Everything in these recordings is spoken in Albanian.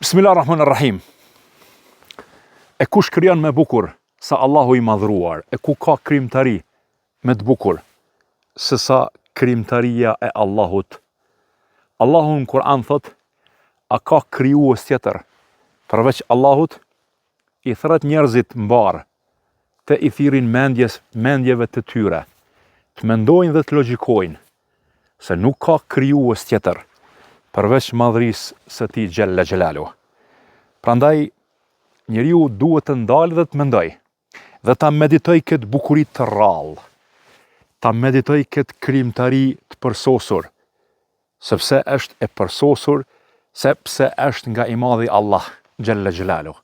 Bismillahirrahmanirrahim. E kush krijon me bukur sa Allahu i madhruar, e ku ka krijimtari me të bukur se sa krijimtaria e Allahut. Allahu në Kur'an thot, a ka krijues tjetër përveç Allahut? I thret njerëzit mbar të i thirrin mendjeve të tyre, të mendojnë dhe të logjikojnë se nuk ka krijues tjetër përveç madhërisë së Tij xhalla xhelalu. Prandaj njeriu duhet të ndalë dhe të mendoj, dhe ta meditoj këtë bukuri të rrallë, ta meditoj këtë krijimtari të përsosur, sepse është e përsosur, sepse është nga i madhi Allah xhalla xhelalu.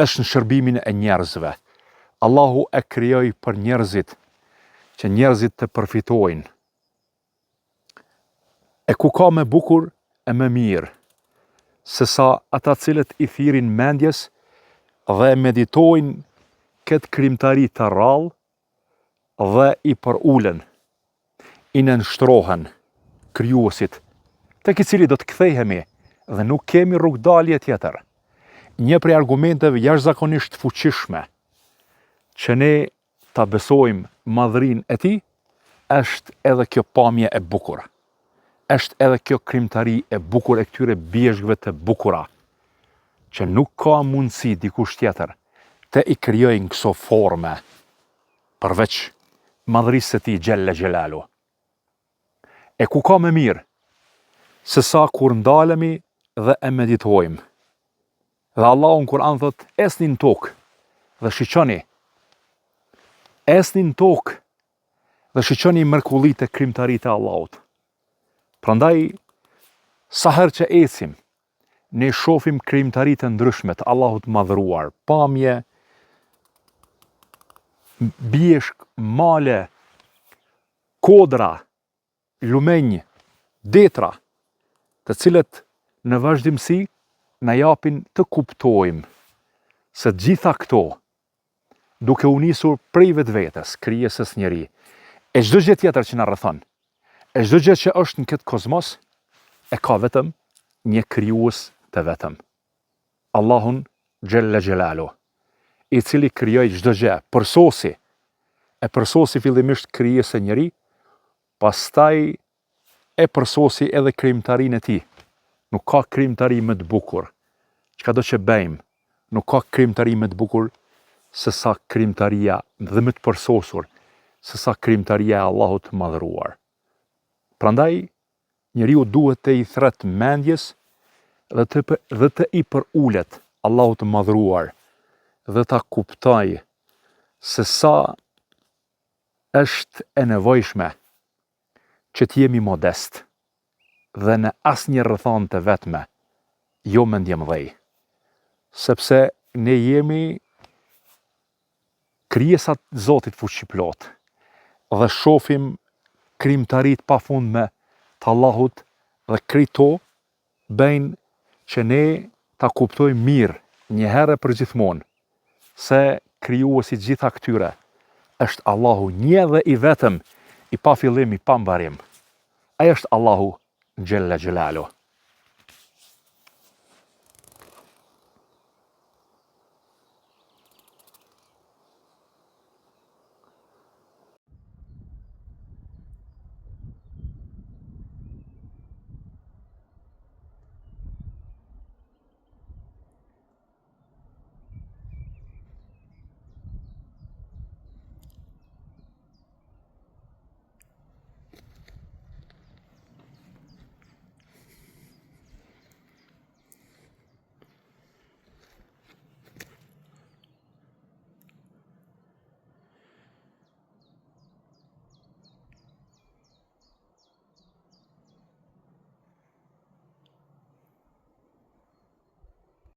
Është në shërbimin e njerëzve. Allahu e krijoi për njerëzit, që njerëzit të përfitojnë. E ku ka me bukur e me mirë, se sa ata cilët i thirrin mendjes dhe meditojnë këtë krijimtari të rrallë dhe i përulen, i nënshtrohen krijuesit, tek i cili do të kthehemi dhe nuk kemi rrugdalje tjetër. Një prej argumenteve jashtëzakonisht fuqishme që ne ta besojmë madhërinë e Tij është edhe kjo pamje e bukur. Është edhe kjo krijimtari e bukur e këtyre bijeshkëve të bukura, që nuk ka mundësi dikush tjetër të i krijojë në këso forme përveç madhërisë së Tij xhalla xhelalu. E ku ka më mirë se sa kur ndalemi dhe e meditojmë. Dhe Allahu në Kur'an thot, esni në tokë dhe shiqoni. Esni në tokë dhe shiqoni mrekullitë e krijimtarisë të Allahut. Prandaj, sa herë që ecim, ne shohim krijimtari të ndryshme të Allahut madhëruar, pamje, bijeshk, male, kodra, lumenj, detra, të cilët në vazhdimsi na japin të kuptojmë se gjitha këto, duke u nisur prej vetvetes, krijesës njeri, e çdo gjë tjetër që na rrethon, e çdo gjë që është në këtë kozmos, e ka vetëm një krijues të vetëm, Allahun xhalla xhelalu, i cili krijoi çdo gjë, përsosi fillimisht krijesën e njeri, pastaj e përsosi edhe krijimtarinë e Tij. Nuk ka krijimtari më të bukur. Çkado që bëjmë, nuk ka krijimtari më të bukur se sa krijimtaria dhe më të përsosur se sa krijimtaria e Allahut madhëruar. Prandaj, njeriu duhet të i thret mendjes dhe të i përulet Allahut madhëruar dhe ta kuptoj se sa është e nevojshme që t'jemi modest dhe në asnjë rrethon të vetme, jo mendjemdhej, sepse ne jemi krijesat Zotit fuqiplot dhe shohim krijimtaritë pafundme të Allahut dhe krito bëjnë që ne ta kuptojmë mirë një herë për gjithmonë se krijuesi i gjitha këtyre është Allahu një dhe i vetëm, i pa fillim, i pa mbarim. Ai është Allahu xhalla xhelalu.